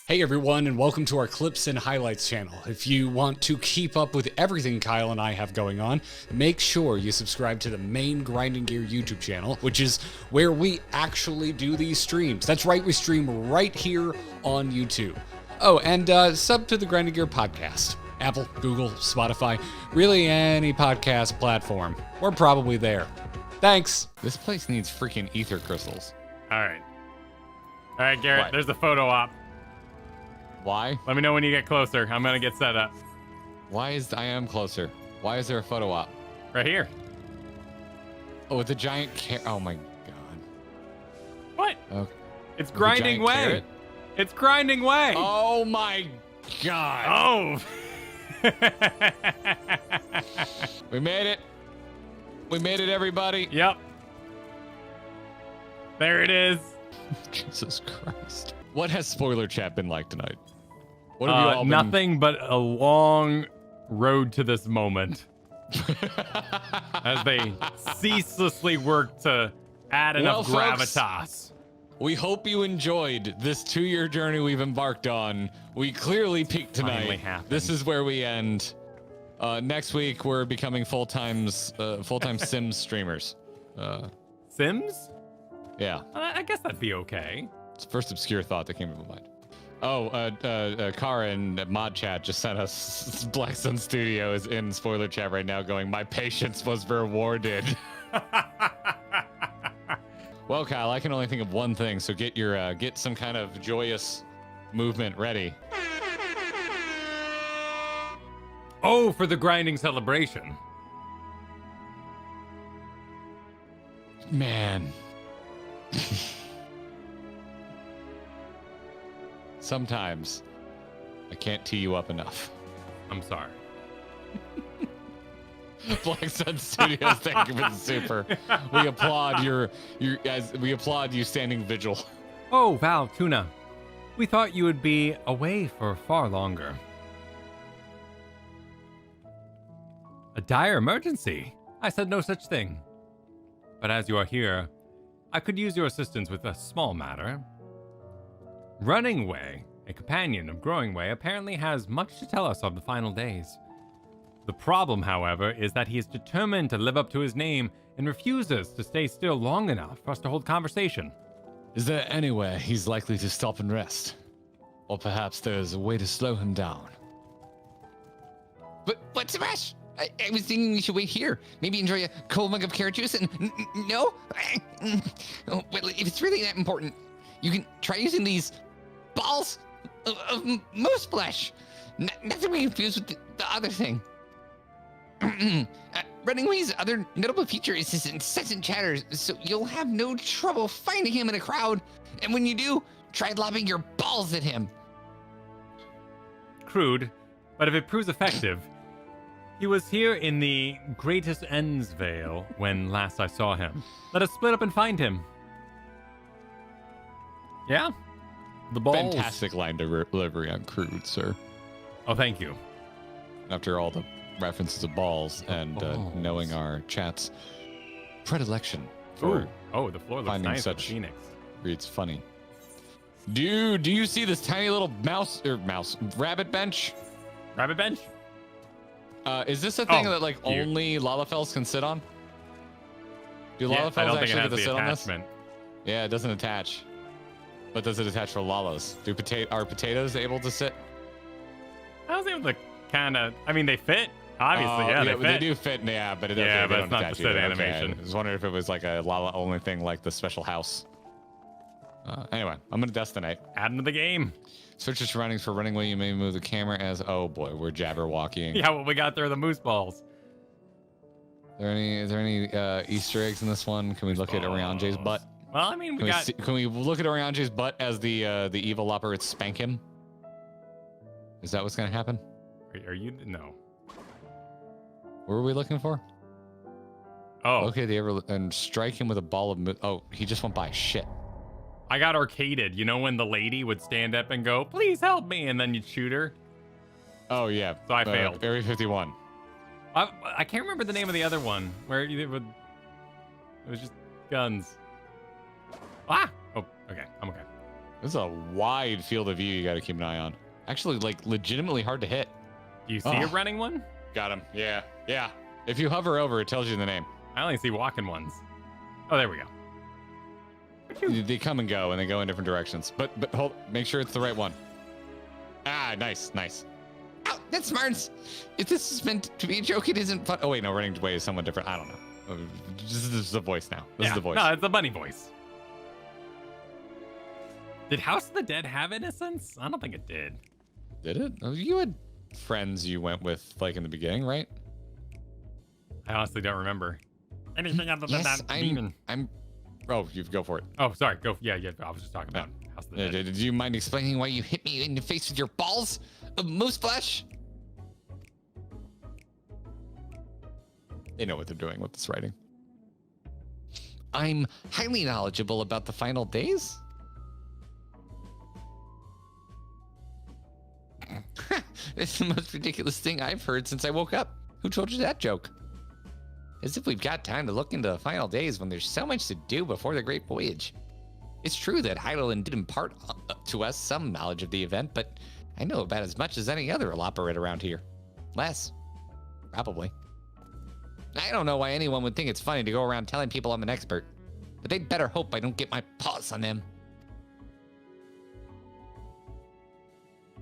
Hey everyone, and welcome to our Clips and Highlights channel. If you want to keep up with everything Kyle and I have going on, make sure you subscribe to the main Grinding Gear YouTube channel, which is where we actually do these streams. That's right, we stream right here on YouTube. Oh, and sub to the Grinding Gear podcast. Apple, Google, Spotify, really any podcast platform. We're probably there. Thanks. This place needs freaking ether crystals. All right, Garrett, What? there's the photo op. Why? Let me know when you get closer. I'm gonna get set up. Why is I am closer? Why is there a photo op? Right here. Oh, with the giant oh my god. What? Okay. It's With the giant Grinding Way. carrot? It's Grinding Way. Oh my god. Oh. We made it. We made it, everybody. Yep. There it is. Jesus Christ. What has spoiler chat been like tonight? What have you all been... Nothing but a long road to this moment. As they ceaselessly work to add enough Well, folks, gravitas. We hope you enjoyed this 2-year journey we've embarked on. We clearly peaked tonight. Finally happened. This is where we end. Next week we're becoming full-time Sims streamers. Sims? Yeah. I guess that'd be okay. It's the first obscure thought that came to my mind. Oh, Kara in mod chat just sent us Black Sun Studio is in spoiler chat right now going, my patience was rewarded. Well, Kyle, I can only think of one thing, so get some kind of joyous movement ready. Oh, for the grinding celebration. Man. Sometimes I can't tee you up enough. I'm sorry. Black Sun Studios, thank you for the super. We applaud we applaud you standing vigil. Oh, Val, Tuna. We thought you would be away for far longer. A dire emergency? I said no such thing. But as you are here, I could use your assistance with a small matter. Runningway, a companion of Growingway, apparently has much to tell us of the final days. The problem, however, is that he is determined to live up to his name and refuses to stay still long enough for us to hold conversation. Is there anywhere he's likely to stop and rest? Or perhaps there's a way to slow him down? But Smash, I was thinking we should wait here. Maybe enjoy a cold mug of carrot juice and... No? Oh, well, if it's really that important, you can try using these balls of moose flesh. Not to be confused with the other thing. Runningway's other notable feature is his incessant chatter, so you'll have no trouble finding him in a crowd. And when you do, try lobbing your balls at him. Crude, but if it proves effective... He was here in the Greatest Ends Vale when last I saw him. Let us split up and find him. Yeah? The balls. Fantastic line delivery on crude, sir. Oh, thank you. After all the references of balls and knowing our chat's predilection for Ooh. Oh, the floor looks finding nice with such Phoenix. reads funny. Dude, do you see this tiny little rabbit bench? Rabbit bench? Is this a thing that like cute. only Lalafels can sit on? Do Yeah, I Lalafels don't think it actually has get to the sit on this? attachment. Yeah, it doesn't attach. But does it attach for Lalas? Are potatoes able to sit? I was able to kind of... I mean, they fit. Obviously, yeah, they fit. They do fit, yeah, but it Yeah, they but don't it's not the attach sit either. animation. Okay. I was wondering if it was like a Lala only thing, like the special house. Anyway, I'm gonna destinate. Add them to the game. Search your surroundings for Runningway. You may move the camera as... Oh boy, we're jabberwockying. Yeah, what we got there are the moose balls. Is there any Easter eggs in this one? Can we look at Urianger's butt? Well, I mean, Can we look at Urianger's butt as the evil operates spank him? Is that what's gonna happen? Are you... No. What were we looking for? Oh. Okay, and strike him with a ball of... Oh, he just went by. Shit. I got arcaded. You know when the lady would stand up and go, please help me, and then you'd shoot her? Oh, yeah. So I failed. Area 51. I can't remember the name of the other one, where it was just guns. Ah! Oh, okay. I'm okay. This is a wide field of view you got to keep an eye on. Actually, like, legitimately hard to hit. Do you see a running one? Got him. Yeah. Yeah. If you hover over, it tells you the name. I only see walking ones. Oh, there we go. They come and go, and they go in different directions. But hold, make sure it's the right one. Ah, nice, nice. Oh, that's smart. If this is meant to be a joke, it isn't fun. Oh wait, no, Runningway is somewhat different. I don't know. This is the voice now. This is the voice. No, it's the bunny voice. Did House of the Dead have Innocence? I don't think it did. Did it? Oh, you had friends you went with, like, in the beginning, right? I honestly don't remember. Anything other than Yes, that demon. Oh, you go for it. Oh, sorry. Go. Yeah. I was just talking about House of the Dead. Did you mind Explaining why you hit me in the face with your balls of moose flesh? They know what they're doing with this writing. I'm highly knowledgeable about the final days. It's the most ridiculous thing I've heard since I woke up. Who told you that joke? As if we've got time to look into the final days when there's so much to do before the Great Voyage. It's true that Hydaelyn did impart to us some knowledge of the event, but I know about as much as any other operator around here. Less. Probably. I don't know why anyone would think it's funny to go around telling people I'm an expert, but they'd better hope I don't get my paws on them.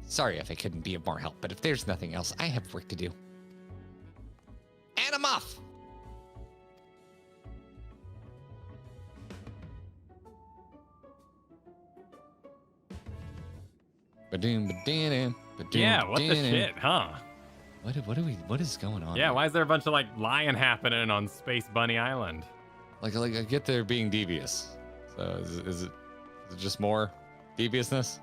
Sorry if I couldn't be of more help, but if there's nothing else, I have work to do. And I'm off! Yeah, what the shit, huh? What is going on? Yeah, why is there a bunch of like lying happening on Space Bunny Island? Like I get they're being devious. So is it just more deviousness?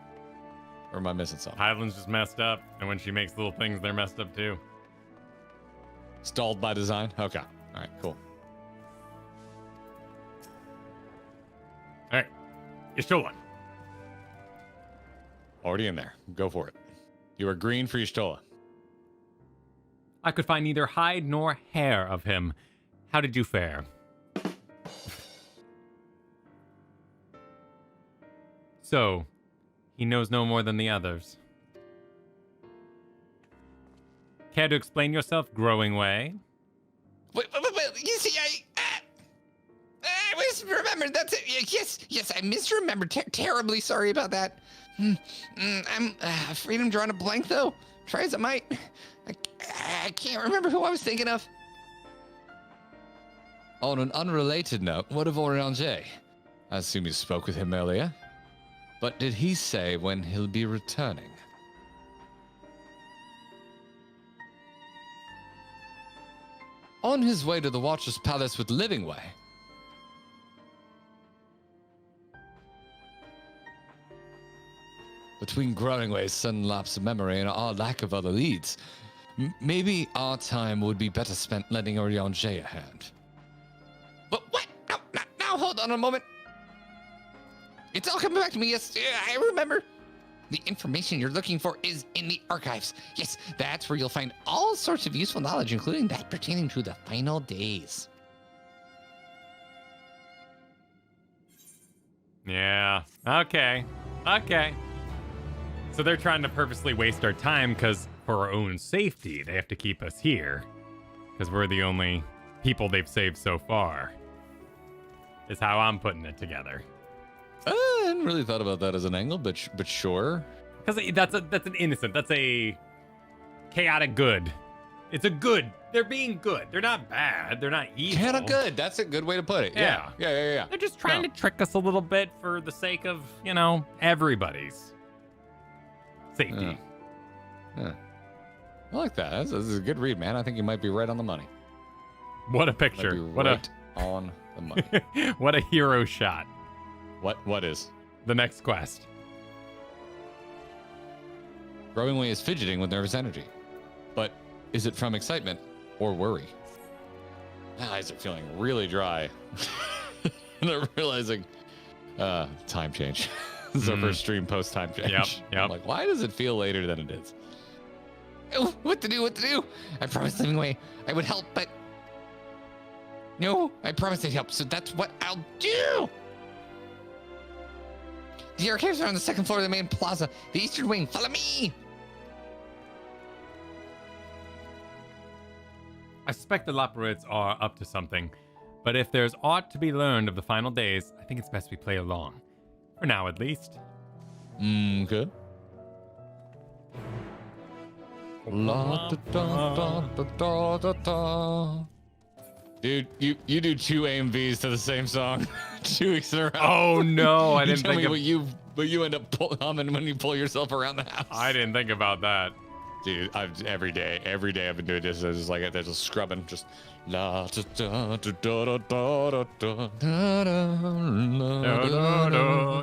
Or am I missing something? Hydaelyn's just messed up, and when she makes little things, they're messed up too. Stalled by design? Okay. All right, cool. All right, Y'shtola. Already in there. Go for it. You are green for Y'shtola. I could find neither hide nor hair of him. How did you fare? So, he knows no more than the others. Care to explain yourself, Growingway? Wait, you see, I misremembered. That's it. Yes, I misremembered. Terribly sorry about that. I'm afraid I'm drawing a blank, though. Try as I might. I can't remember who I was thinking of. On an unrelated note, what of Urianger? I assume you spoke with him earlier. But did he say when he'll be returning? On his way to the Watcher's Palace with Livingway. Between Growingway's sudden lapse of memory and our lack of other leads, maybe our time would be better spent lending Urianger a hand. But what? Now, hold on a moment. It's all coming back to me. Yes, I remember. The information you're looking for is in the archives. Yes, that's where you'll find all sorts of useful knowledge, including that pertaining to the final days. Yeah. Okay. So they're trying to purposely waste our time because for our own safety, they have to keep us here. Because we're the only people they've saved so far. Is how I'm putting it together. I hadn't really thought about that as an angle, but sure. Because that's an innocent. That's a chaotic good. It's a good. They're being good. They're not bad. They're not evil. Chaotic good. That's a good way to put it. Yeah. They're just trying to trick us a little bit for the sake of, everybody's safety. Yeah. I like that. This is a good read, man. I think you might be right on the money. What a picture. On the money. What a hero shot. What is? The next quest. Growingway is fidgeting with nervous energy. But is it from excitement or worry? My eyes are feeling really dry. And I'm realizing, time change. This is our first stream post time change. Yep. I'm like, why does it feel later than it is? Oh, what to do? I promised Livingway I would help, but... No, I promised I'd help, so that's what I'll do! The archives are on the second floor of the main plaza. The eastern wing. Follow me. I suspect the Laporids are up to something, but if there's aught to be learned of the final days, I think it's best we play along. For now, at least. Good. Dude, you do 2 AMVs to the same song 2 weeks in a row. Oh no, I didn't Tell think me of what you end up humming when you pull yourself around the house. I didn't think about that. Dude, every day I've been doing this. It's just like there's a scrubbing, just la da da da da da da da.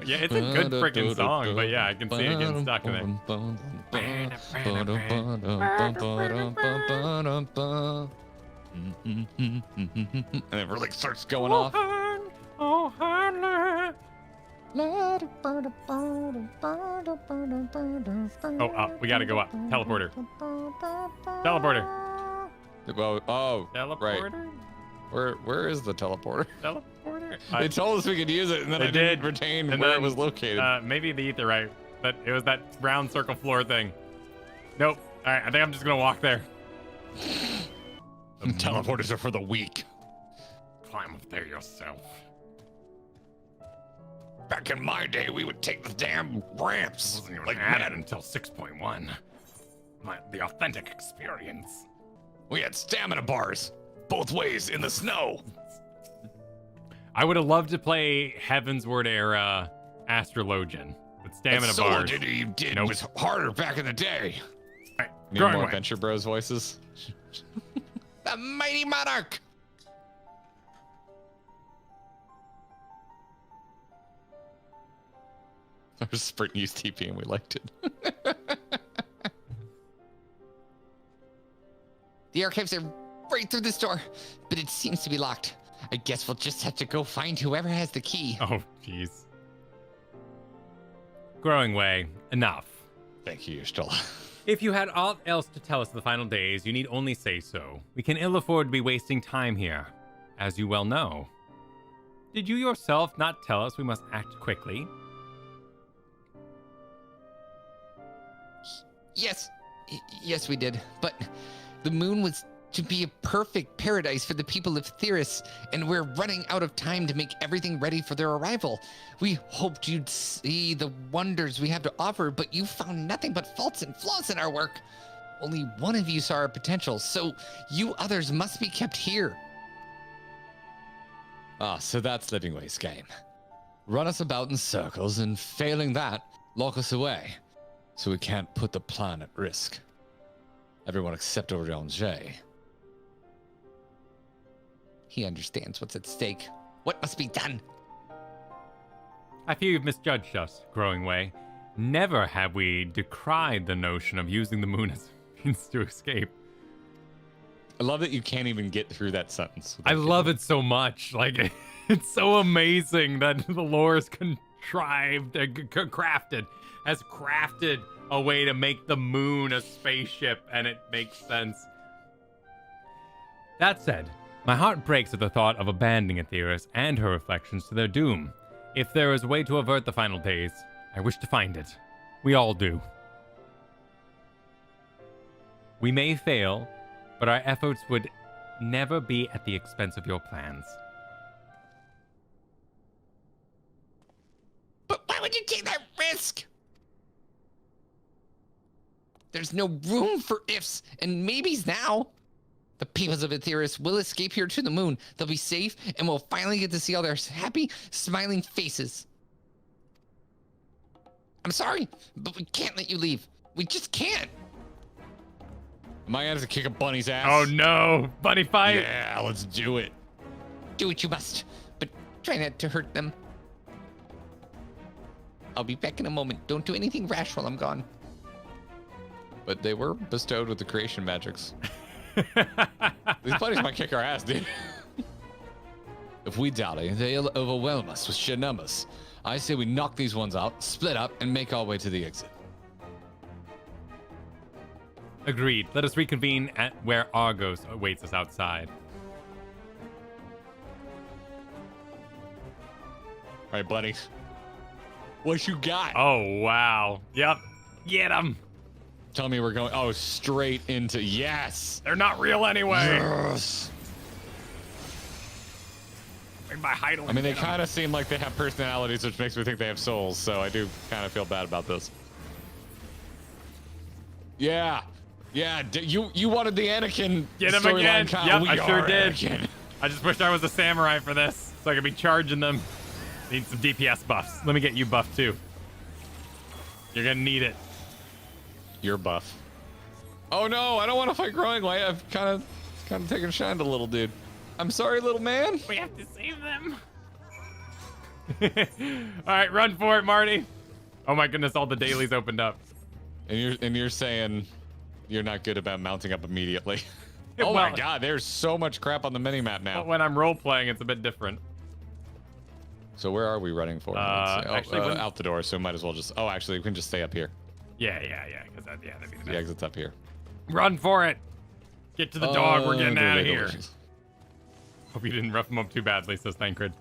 Yeah, it's a good freaking song, but yeah, I can see it getting stuck in it. And it really starts going off. Oh, Hanley. Oh, up. We gotta go up. Teleporter. Teleporter. Well, oh, Teleporter. right. Where is the teleporter? Teleporter. They told us we could use it, and then I didn't retain And where then, it was located. Maybe the Aetheryte, but it was that round circle floor thing. Nope. All right, I think I'm just gonna walk there. Teleporters are for the weak. Climb up there yourself. Back in my day, we would take the damn ramps. Wasn't even Like added men. until 6.1. The authentic experience. We had stamina bars both ways in the snow. I would have loved to play Heaven's Word era Astrologian with stamina That solo bars. ditty you did Nope. was harder back in the day. Right, Need more Growingway. Adventure Bros voices. The mighty monarch. Our sprint used TP and we liked it. The archives are right through this door, but it seems to be locked. I guess we'll just have to go find whoever has the key. Oh, jeez. Growingway, enough. Thank you, you're still. If you had aught else to tell us of the final days, you need only say so. We can ill afford to be wasting time here, as you well know. Did you yourself not tell us we must act quickly? Yes, we did. But the moon was to be a perfect paradise for the people of Theris, and we're running out of time to make everything ready for their arrival. We hoped you'd see the wonders we have to offer, but you found nothing but faults and flaws in our work. Only one of you saw our potential, so you others must be kept here. Ah, so that's Livingway's game. Run us about in circles, and failing that, lock us away. So we can't put the plan at risk. Everyone except Urianger. He understands what's at stake. What must be done? I fear you've misjudged us, Growingway. Never have we decried the notion of using the moon as a means to escape. I love that you can't even get through that sentence. I love it so much. Like, it's so amazing that the lore is contrived, has crafted a way to make the moon a spaceship, and it makes sense. That said, my heart breaks at the thought of abandoning Aetheris and her reflections to their doom. If there is a way to avert the final days, I wish to find it. We all do. We may fail, but our efforts would never be at the expense of your plans. But why would you take that risk? There's no room for ifs and maybes now. The peoples of Aetheris will escape here to the moon. They'll be safe, and we'll finally get to see all their happy, smiling faces. I'm sorry, but we can't let you leave. We just can't. Am I gonna have to kick a bunny's ass? Oh no! Bunny fight! Yeah, let's do it. Do what you must, but try not to hurt them. I'll be back in a moment. Don't do anything rash while I'm gone. But they were bestowed with the creation magics. These bunnies might kick our ass, dude. If we dally, they'll overwhelm us with sheer numbers. I say we knock these ones out, split up, and make our way to the exit. Agreed. Let us reconvene at where Argos awaits us outside. All right, buddies. What you got? Oh, wow. Yep. Get them. Tell me we're going. Oh, straight into. Yes. They're not real anyway. Yes. I mean, they kind of seem like they have personalities, which makes me think they have souls. So I do kind of feel bad about this. Yeah. Yeah. You wanted the Anakin Get him again. storyline. Yep, We I sure are did. Anakin. I just wish I was a samurai for this, so I could be charging them. Need some DPS buffs. Let me get you buffed too. You're gonna need it. You're buff. Oh no, I don't want to fight Growingway. I've kind of taken a shine to little dude. I'm sorry, little man. We have to save them. All right, run for it, Marty. Oh my goodness, all the dailies opened up. And you're saying you're not good about mounting up immediately. Oh Well, my god, there's so much crap on the minimap now. But when I'm role playing, it's a bit different. So where are we running for? Actually, out the door, so might as well just... Oh, actually, we can just stay up here. Yeah, because that'd be the best. The exit's up here. Run for it. Get to the dog. We're getting out of here. Delicious. Hope you didn't rough him up too badly, says Thancred.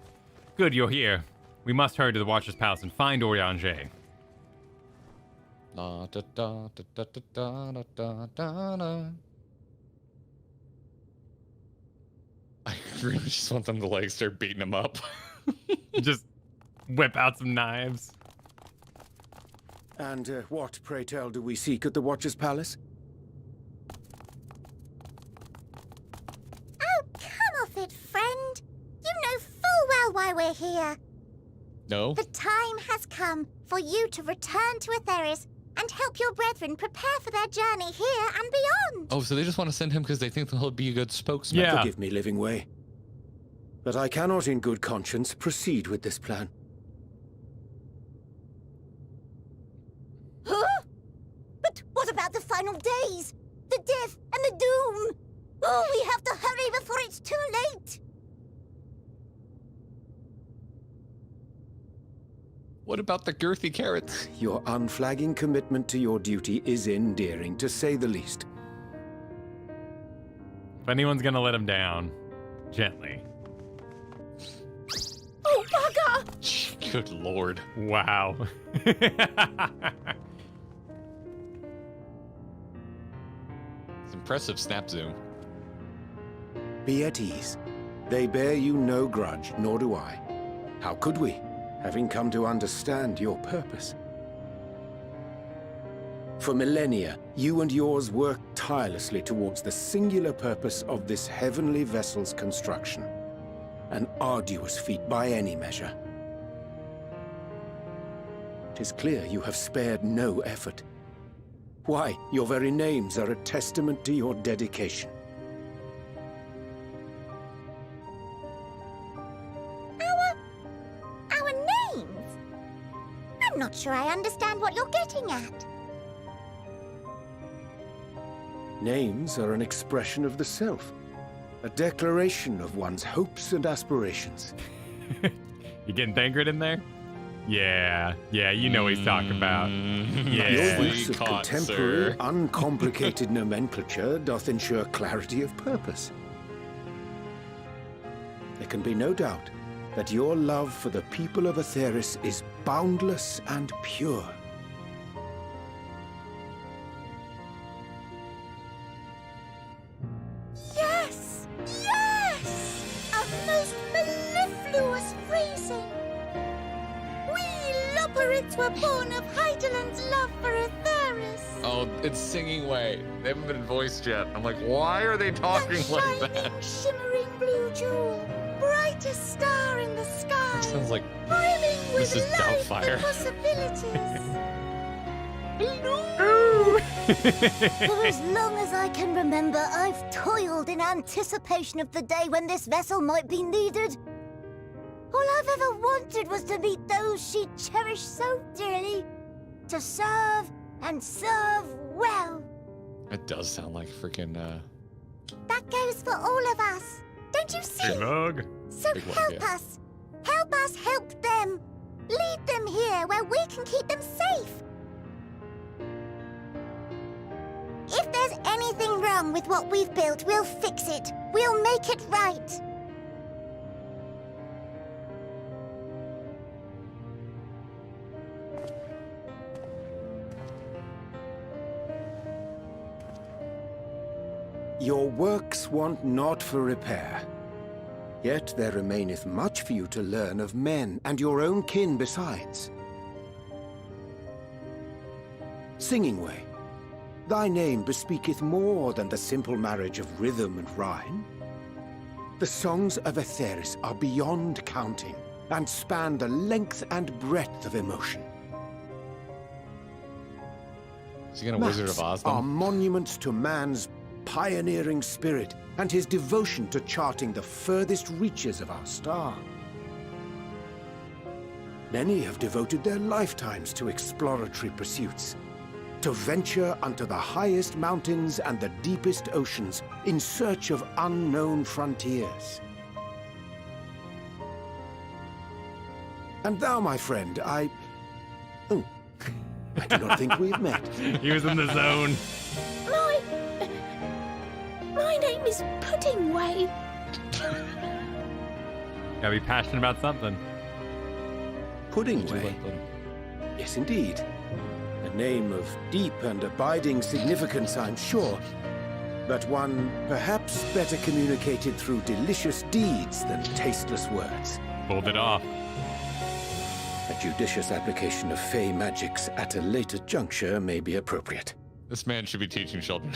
Good, you're here. We must hurry to the Watcher's Palace and find Urianger. Da, da, da, da, da, da, da, da, da, da. I really just want them to like start beating him up. Just whip out some knives. And what, pray tell, do we seek at the Watcher's Palace? Oh, come off it, friend. You know full well why we're here. No? The time has come for you to return to Aetheris and help your brethren prepare for their journey here and beyond. Oh, so they just want to send him because they think he'll be a good spokesman. Yeah. Forgive me, Livingway, but I cannot in good conscience proceed with this plan. Huh? But what about the final days? The death and the doom? Oh, we have to hurry before it's too late. What about the girthy carrots? Your unflagging commitment to your duty is endearing, to say the least. If anyone's gonna let him down, gently. Oh, bugger! Good lord. Wow. It's impressive snap zoom. Be at ease. They bear you no grudge, nor do I. How could we, having come to understand your purpose? For millennia, you and yours worked tirelessly towards the singular purpose of this heavenly vessel's construction. An arduous feat by any measure. It is clear you have spared no effort. Why, your very names are a testament to your dedication. Our names? I'm not sure I understand what you're getting at. Names are an expression of the self. A declaration of one's hopes and aspirations. You getting Thancred in there? Yeah, you know what he's talking about. Your Yeah. use of caught, contemporary, sir. uncomplicated nomenclature doth ensure clarity of purpose. There can be no doubt that your love for the people of Aetheris is boundless and pure. Yes! Yes! A most mellifluous phrasing! We Loporrits were born of Hydaelyn's love for Aetheris. Oh, it's singing way. They haven't been voiced yet. I'm like, why are they talking That like shining, that? shimmering blue jewel, brightest star in the sky, Sounds like brimming with Mrs. life Doubtfire. and possibilities. For as long as I can remember, I've toiled in anticipation of the day when this vessel might be needed. All I've ever wanted was to meet those she cherished so dearly, to serve and serve well. it does sound like freaking That goes for all of us. Don't you see? Mug. So Big one, help yeah. us. Help us help them. Lead them here where we can keep them safe. If there's anything wrong with what we've built, we'll fix it. We'll make it right. Your works want not for repair. Yet there remaineth much for you to learn of men, and your own kin besides. Singingway, thy name bespeaketh more than the simple marriage of rhythm and rhyme. The songs of Aetheris are beyond counting, and span the length and breadth of emotion. Is he gonna Wizard of Oz Maps are them? monuments to man's pioneering spirit and his devotion to charting the furthest reaches of our star. Many have devoted their lifetimes to exploratory pursuits, to venture unto the highest mountains and the deepest oceans in search of unknown frontiers. And thou, my friend, I do not think we've met. He was in the zone. My name is Puddingway. Gotta be passionate about something. Puddingway? Yes, indeed. A name of deep and abiding significance, I'm sure, but one perhaps better communicated through delicious deeds than tasteless words. Pulled it off. A judicious application of fey magics at a later juncture may be appropriate. This man should be teaching children.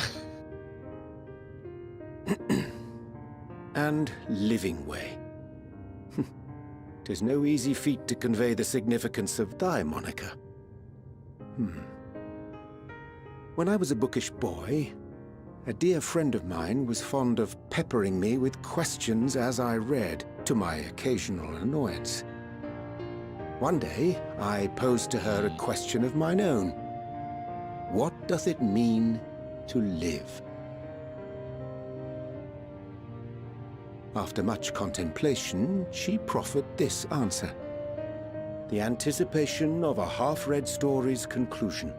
And Livingway. 'Tis no easy feat to convey the significance of thy moniker. When I was a bookish boy, a dear friend of mine was fond of peppering me with questions as I read, to my occasional annoyance. One day, I posed to her a question of mine own. What doth it mean to live? After much contemplation, she proffered this answer. The anticipation of a half-read story's conclusion.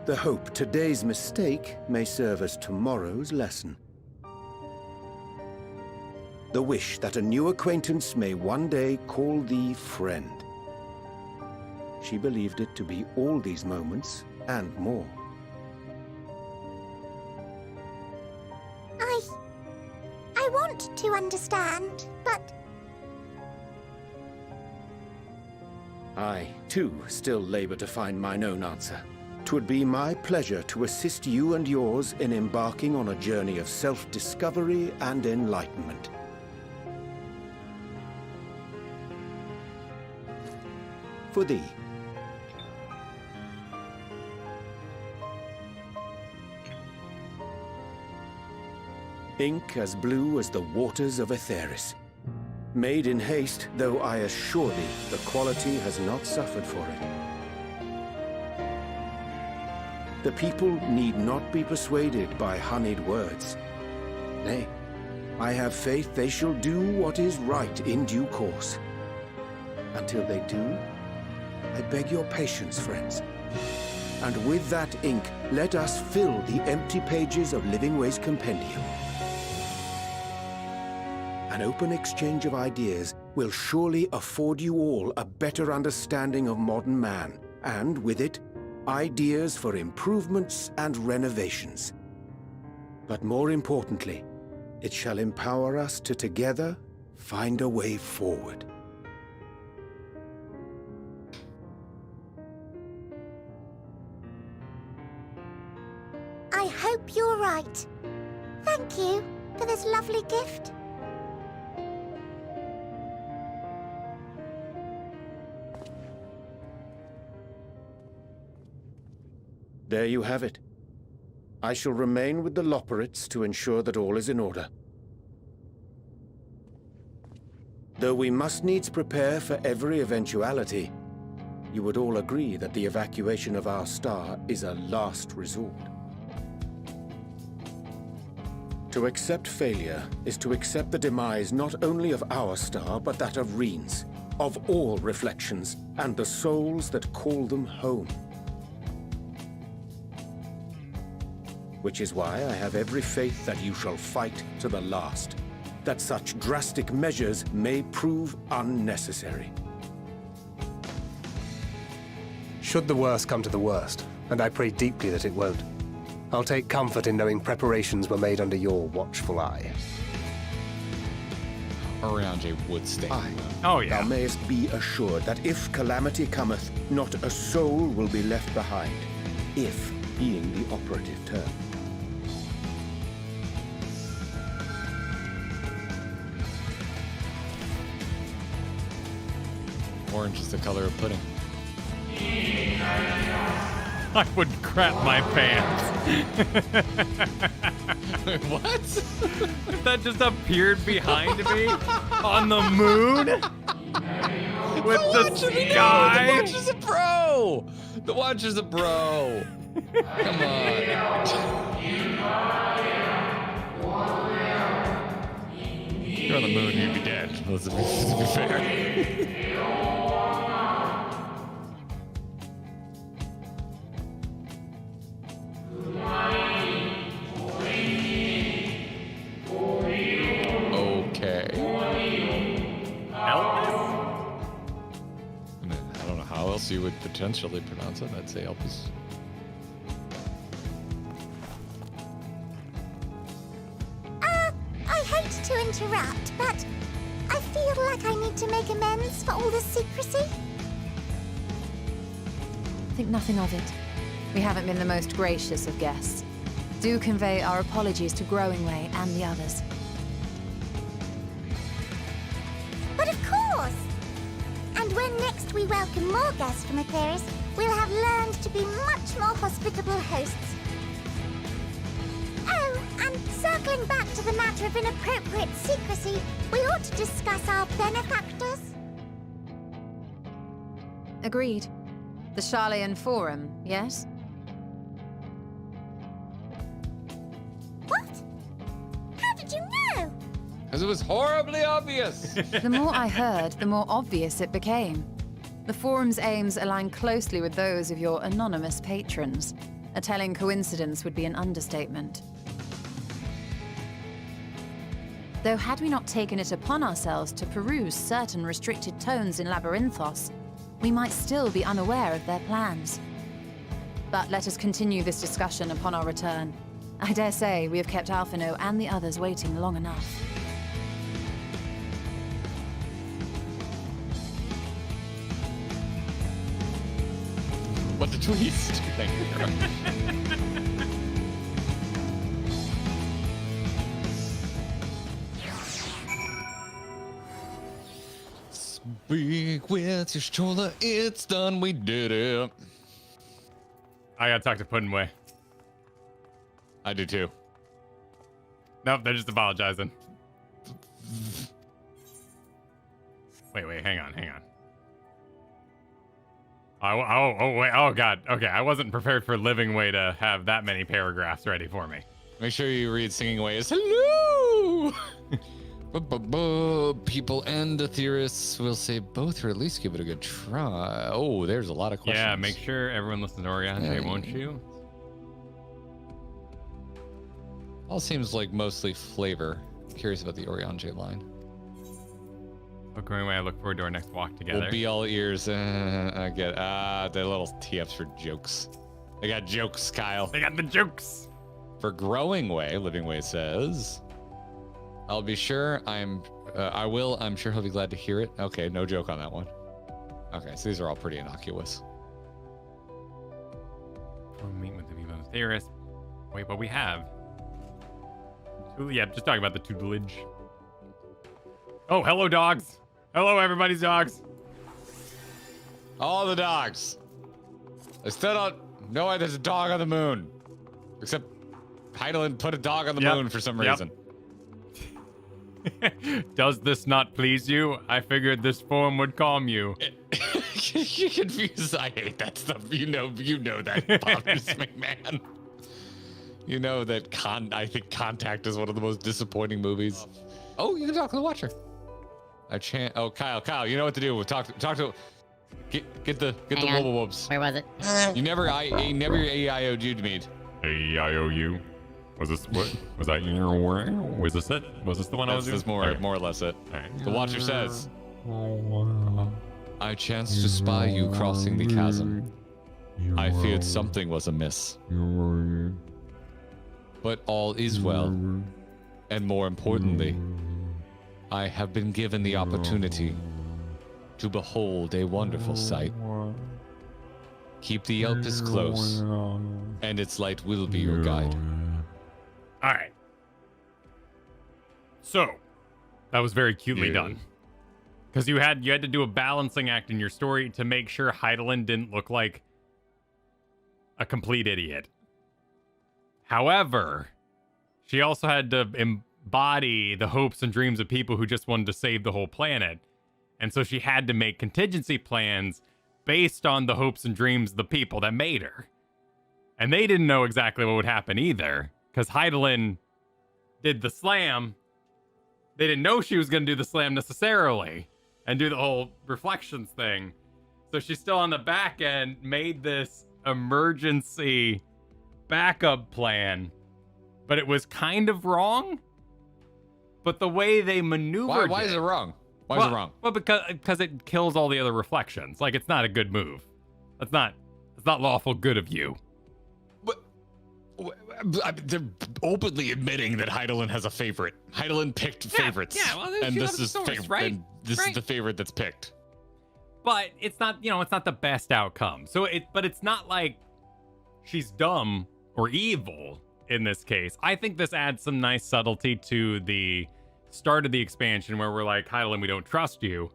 The hope today's mistake may serve as tomorrow's lesson. The wish that a new acquaintance may one day call thee friend. She believed it to be all these moments and more. I want to understand, but I, too, still labor to find mine own answer. 'Twould be my pleasure to assist you and yours in embarking on a journey of self-discovery and enlightenment. For thee. Ink as blue as the waters of Aetheris. Made in haste, though I assure thee, the quality has not suffered for it. The people need not be persuaded by honeyed words. Nay, I have faith they shall do what is right in due course. Until they do, I beg your patience, friends. And with that ink, let us fill the empty pages of Livingway's compendium. An open exchange of ideas will surely afford you all a better understanding of modern man, and with it, ideas for improvements and renovations. But more importantly, it shall empower us to together find a way forward. I hope you're right. Thank you for this lovely gift. There you have it. I shall remain with the Loporrits to ensure that all is in order. Though we must needs prepare for every eventuality, you would all agree that the evacuation of our star is a last resort. To accept failure is to accept the demise not only of our star, but that of Reen's, of all reflections, and the souls that call them home. Which is why I have every faith that you shall fight to the last, that such drastic measures may prove unnecessary. Should the worst come to the worst, and I pray deeply that it won't, I'll take comfort in knowing preparations were made under your watchful eye. Urianger would stay. Aye. Oh, yeah. Thou mayest be assured that if calamity cometh, not a soul will be left behind. If being the operative term. Orange is the color of pudding. I would crap my pants. What? If that just appeared behind me on the moon with the sky. The watch is a pro. The watch is a bro. Come on. If you're on the moon, you'd be dead. Let's be fair. Okay. Elvis? I mean, I don't know how else you would potentially pronounce it. I'd say Elvis. I hate to interrupt, but I feel like I need to make amends for all the secrecy. Think nothing of it. We haven't been the most gracious of guests. Do convey our apologies to Growingway and the others. But of course! And when next we welcome more guests from Atheris, we'll have learned to be much more hospitable hosts. Oh, and circling back to the matter of inappropriate secrecy, we ought to discuss our benefactors. Agreed. The Charlayan Forum, yes? What? How did you know? Because it was horribly obvious. The more I heard, the more obvious it became. The Forum's aims align closely with those of your anonymous patrons. A telling coincidence would be an understatement. Though had we not taken it upon ourselves to peruse certain restricted tones in Labyrinthos, we might still be unaware of their plans. But let us continue this discussion upon our return. I dare say we have kept Alphino and the others waiting long enough. What a twist. Thank you. Speak with your shoulder. It's done. We did it. I gotta talk to Puddingway. I do too. Nope, they're just apologizing. Wait, hang on. Oh, God. Okay, I wasn't prepared for Livingway to have that many paragraphs ready for me. Make sure you read Singing Way as hello. People and the theorists will say both, or at least give it a good try. Oh, there's a lot of questions. Yeah, make sure everyone listens to Urianger, Yeah. won't you? All seems like mostly flavor. Curious about the Urianger line. But Growingway, I look forward to our next walk together. We'll be all ears. I get the little tee-ups for jokes. They got jokes, Kyle. They got the jokes. For Growingway, Livingway says, I'll be sure I'm sure he'll be glad to hear it. Okay, no joke on that one. Okay, so these are all pretty innocuous. We'll meet with the people of theorists. Wait, what we have? Yeah, just talking about the tutelage. Oh, hello, dogs. Hello, everybody's dogs. All the dogs. I still don't know why there's a dog on the moon. Except Heidelin put a dog on the moon for some reason. Does this not please you? I figured this form would calm you. You're confused. I hate that stuff. You know that, Bobbers McMahon. You know that I think Contact is one of the most disappointing movies. Oh, you can talk to the Watcher. Oh, Kyle, you know what to do. Talk to. Get the wobble wobs. Where was it? You never AIO'd you to me. AIOU. Was this what? Was that your word? Was this it? Was this the one I was doing? That's more or less it. Right. The Watcher says, I chanced to spy you crossing the chasm. I feared something was amiss. But all is well. And more importantly, I have been given the opportunity to behold a wonderful sight. Keep the Elpis close, and its light will be your guide. All right. So, that was very cutely Yeah. done. Because you had to do a balancing act in your story to make sure Heidelin didn't look like a complete idiot. However, she also had to embody the hopes and dreams of people who just wanted to save the whole planet. And so she had to make contingency plans based on the hopes and dreams of the people that made her. And they didn't know exactly what would happen either, because Heidelin did the slam. They didn't know she was going to do the slam necessarily and do the whole reflections thing. So she's still on the back end, made this emergency backup plan, but it was kind of wrong. But the way they maneuvered Why is it wrong? Why is it wrong? Well, because it kills all the other reflections. Like, it's not a good move. It's not lawful good of you. They're openly admitting that Heidelin has a favorite. Heidelin picked favorites. Yeah, well, and you this have the is source, favorite. right? And this is the favorite that's picked. But it's not, it's not the best outcome. But it's not like she's dumb or evil in this case. I think this adds some nice subtlety to the start of the expansion where we're like, Heidelin, we don't trust you.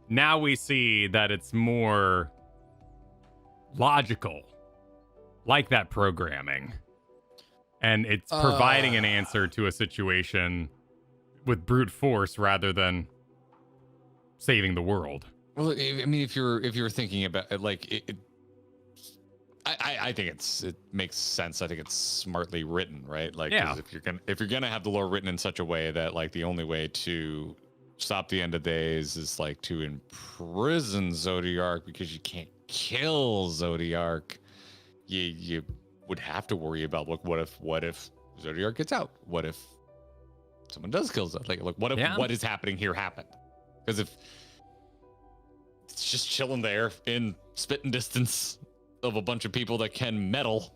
Now we see that it's more logical, like that programming. And it's providing an answer to a situation with brute force rather than saving the world. Well, I mean, if you're thinking about it, like I think it makes sense. I think it's smartly written, right? Like, 'cause if you're gonna have the lore written in such a way that like the only way to stop the end of days is like to imprison Zodiark because you can't kill Zodiark, you would have to worry about what if Zodiark gets out? What if someone does kill Zodiark? Like what if what is happening here happened? Because if it's just chilling there in spitting distance of a bunch of people that can meddle,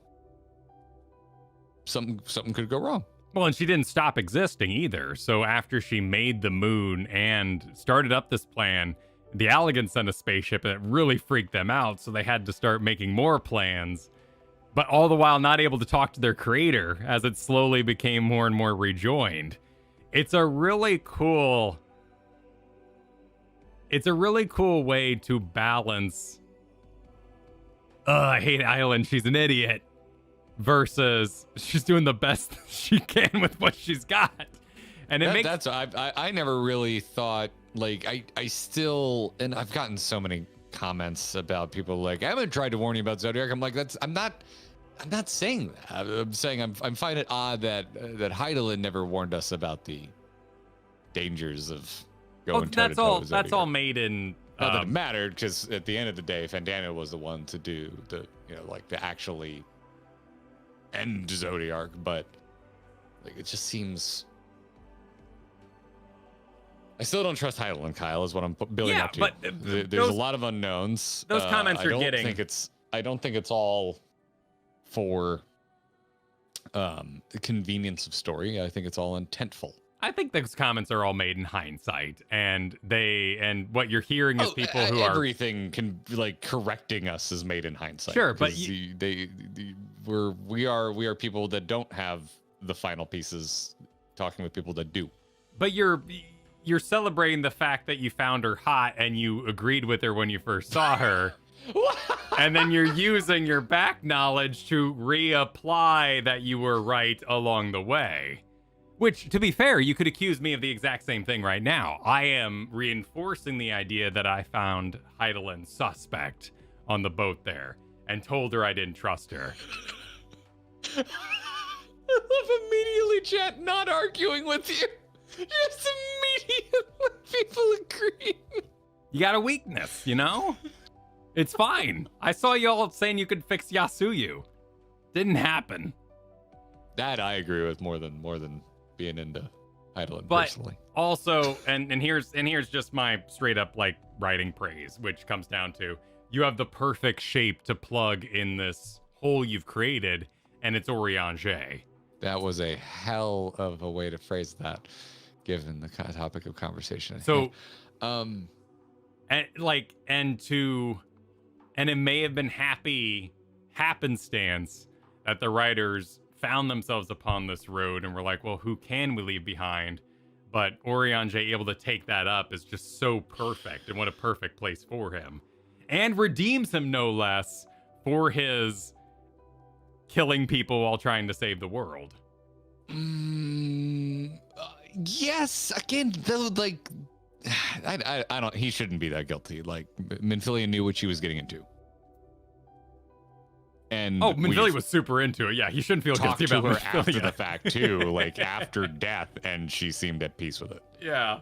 something could go wrong. Well, and she didn't stop existing either. So after she made the moon and started up this plan, the Alligans sent a spaceship and it really freaked them out. So they had to start making more plans, but all the while not able to talk to their creator as it slowly became more and more rejoined. It's a really cool way to balance, I hate Island, she's an idiot, versus she's doing the best she can with what she's got. And I never really thought, like, I still, and I've gotten so many comments about people like, I haven't tried to warn you about Zodiac. I'm like, I'm not saying that. I'm saying I'm finding it odd that Heidelin never warned us about the dangers of going toe-to-toe with Zodiac. That's all made in not that it mattered, because at the end of the day, Fandania was the one to do the, to actually end Zodiark, but like it just seems. I still don't trust Heidelin, Kyle, is what I'm building up to. But there's a lot of unknowns. Those comments you're getting. I don't think it's all for the convenience of story. I think it's all intentful. I think those comments are all made in hindsight, and what you're hearing is people who are everything can like correcting us is made in hindsight. Sure, but we are people that don't have the final pieces, talking with people that do. But you're celebrating the fact that you found her hot and you agreed with her when you first saw her. And then you're using your back knowledge to reapply that you were right along the way. Which, to be fair, you could accuse me of the exact same thing right now. I am reinforcing the idea that I found Heidelin suspect on the boat there and told her I didn't trust her. I love immediately, chat, not arguing with you. Just immediately people agree. You got a weakness, It's fine. I saw y'all saying you could fix Yasuyu. Didn't happen. That I agree with more than being into Heidelin but personally. Also, and here's just my straight up like writing praise, which comes down to you have the perfect shape to plug in this hole you've created, and it's Urianger. That was a hell of a way to phrase that, given the kind of topic of conversation. So, um, and it may have been happenstance that the writers found themselves upon this road and were like, well, who can we leave behind? But Urianger able to take that up is just so perfect, and what a perfect place for him. And redeems him, no less, for his killing people while trying to save the world. Yes. Again, though, like, I don't. He shouldn't be that guilty. Like, Minfilia knew what she was getting into. And Minfilia was super into it. Yeah, he shouldn't feel guilty about her Minfilia. after the fact too, like after death, and she seemed at peace with it. Yeah.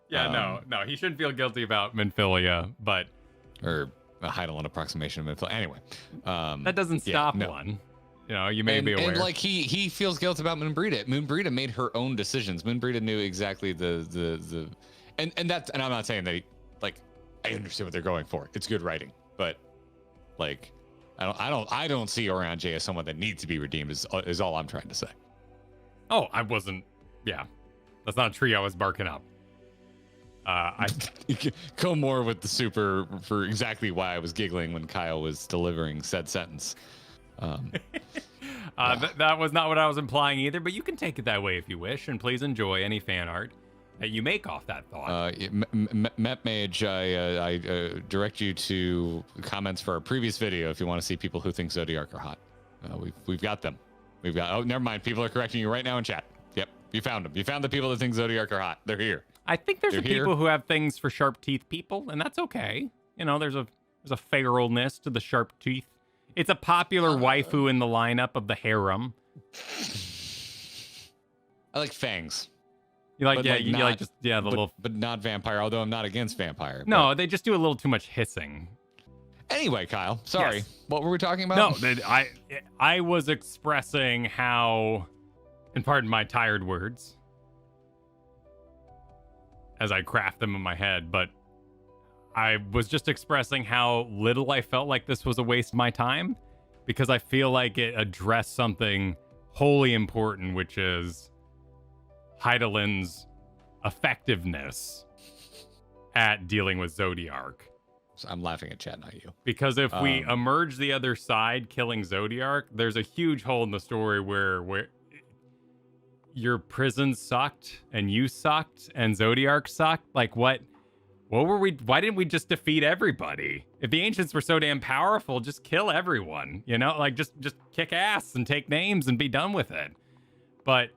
Yeah, no, he shouldn't feel guilty about Minfilia, but or a Heidelin approximation of Minfilia. Anyway, that doesn't stop one. You know, you may be aware. And like he feels guilt about Moonbrita. Moonbrita made her own decisions. Moonbrita knew exactly and that's, and I'm not saying that I understand what they're going for. It's good writing, but like. I don't see Urianger as someone that needs to be redeemed. Is all I'm trying to say. Oh, I wasn't. Yeah, that's not a tree I was barking up. I go more with the super for exactly why I was giggling when Kyle was delivering said sentence. That was not what I was implying either. But you can take it that way if you wish, and please enjoy any fan art that you make off that thought. Map Mage, I direct you to comments for our previous video if you want to see people who think Zodiark are hot. We've got them. We've got. Oh, never mind. People are correcting you right now in chat. Yep, you found them. You found the people that think Zodiark are hot. They're here. I think there's people who have things for sharp teeth people, and that's okay. You know, there's a feralness to the sharp teeth. It's a popular waifu in the lineup of the harem. I like fangs. You like, the little, but not vampire. Although I'm not against vampire. No, they just do a little too much hissing. Anyway, Kyle, sorry. Yes. What were we talking about? No, I was expressing how, and pardon my tired words, as I craft them in my head, but I was just expressing how little I felt like this was a waste of my time, because I feel like it addressed something wholly important, which is Heidelin's effectiveness at dealing with Zodiark. So I'm laughing at chat, not you. Because if we emerge the other side, killing Zodiark, there's a huge hole in the story where your prison sucked and you sucked and Zodiark sucked. Like, what were we? Why didn't we just defeat everybody? If the ancients were so damn powerful, just kill everyone. You know, like just kick ass and take names and be done with it. But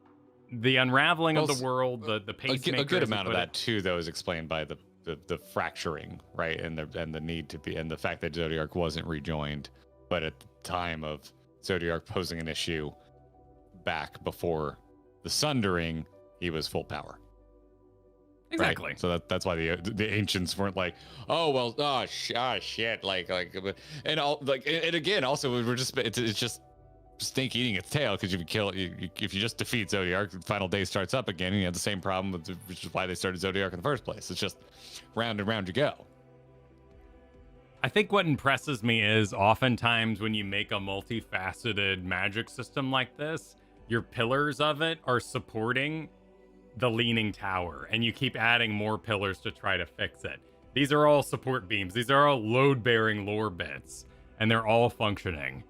the unraveling of the world, the pacemakers, a good amount of that too, though, is explained by the fracturing, right, and the need to be, and the fact that Zodiark wasn't rejoined, but at the time of Zodiark posing an issue back before the Sundering, he was full power. Exactly. Right? So that's why the ancients weren't like, oh well, shit, like, and all like, and again, also we're just it's just snake eating its tail, because if you just defeat Zodiark, the final day starts up again, and you have the same problem, which is why they started Zodiark in the first place. It's just round and round you go. I think what impresses me is oftentimes when you make a multifaceted magic system like this, your pillars of it are supporting the leaning tower, and you keep adding more pillars to try to fix it. These are all support beams. These are all load-bearing lore bits, and they're all functioning.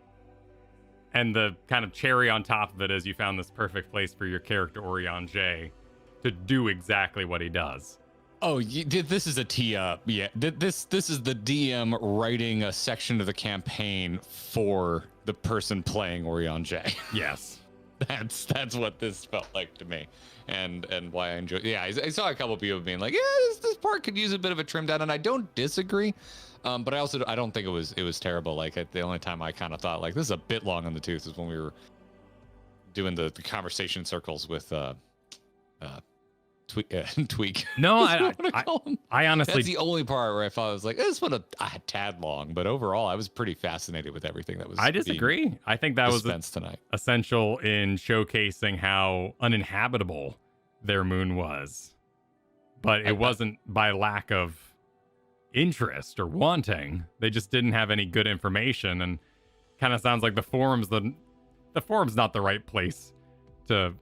And the kind of cherry on top of it is you found this perfect place for your character Urianger to do exactly what he does. Oh, this is a tee up. Yeah, this is the DM writing a section of the campaign for the person playing Urianger. Yes, that's what this felt like to me, and why I enjoyed. Yeah, I saw a couple of people being like, yeah, this part could use a bit of a trim down, and I don't disagree. But I don't think it was terrible. Like, the only time I kind of thought like this is a bit long on the tooth is when we were doing the conversation circles with Tweak. No, I honestly, that's the only part where I thought I was like, this one a tad long, but overall I was pretty fascinated with everything that was. I disagree. I think that was tonight essential in showcasing how uninhabitable their moon was, but it wasn't by lack of interest or wanting. They just didn't have any good information, and kind of sounds like the forums the forum's not the right place to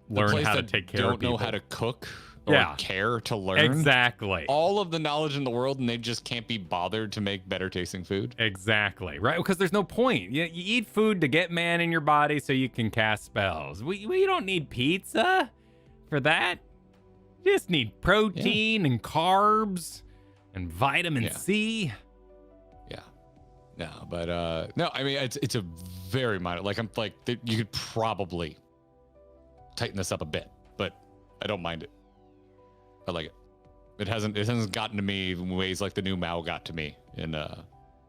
learn how to take care of people. Don't know how to cook or care to learn. Exactly. All of the knowledge in the world, and they just can't be bothered to make better tasting food. Exactly. Right? Because there's no point. You eat food to get man in your body so you can cast spells. We don't need pizza for that. You just need protein and carbs and vitamin C. Yeah. No, but no, I mean it's a very minor. Like you could probably tighten this up a bit, but I don't mind it. I like it. It hasn't gotten to me in ways like the new Mao got to me in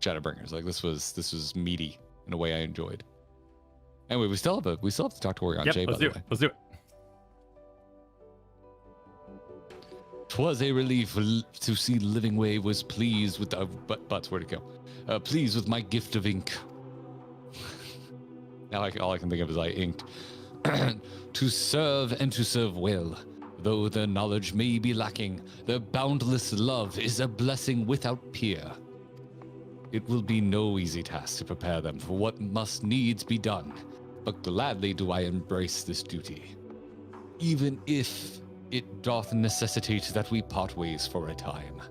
Shadowbringers. Like this was meaty in a way I enjoyed. Anyway, we still have to talk to Urianger. Yep, let's do it. 'Twas a relief to see Livingway was pleased with butts. Where'd it go? Pleased with my gift of ink. Now all I can think of is I inked. To serve and to serve well. Though their knowledge may be lacking, their boundless love is a blessing without peer. It will be no easy task to prepare them for what must needs be done, but gladly do I embrace this duty. Even if it doth necessitate that we part ways for a time.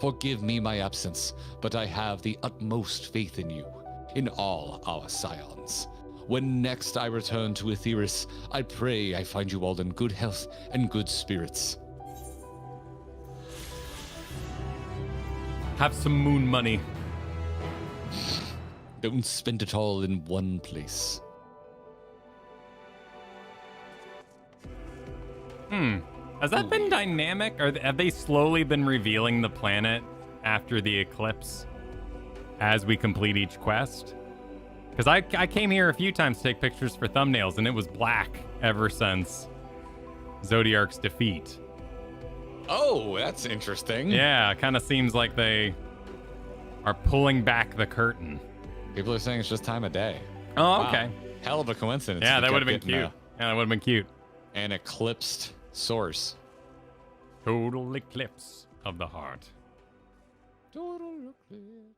Forgive me my absence, but I have the utmost faith in you, in all our scions. When next I return to Aetheris, I pray I find you all in good health and good spirits. Have some moon money. Don't spend it all in one place. Has that been dynamic? Or have they slowly been revealing the planet after the eclipse as we complete each quest? Because I came here a few times to take pictures for thumbnails, and it was black ever since Zodiark's defeat. Oh, that's interesting. Yeah, it kind of seems like they are pulling back the curtain. People are saying it's just time of day. Oh, Wow. okay. Hell of a coincidence. Yeah, if that you would have kept been cute. getting, Yeah, that would have been cute. An eclipsed source. Total eclipse of the heart. Total eclipse.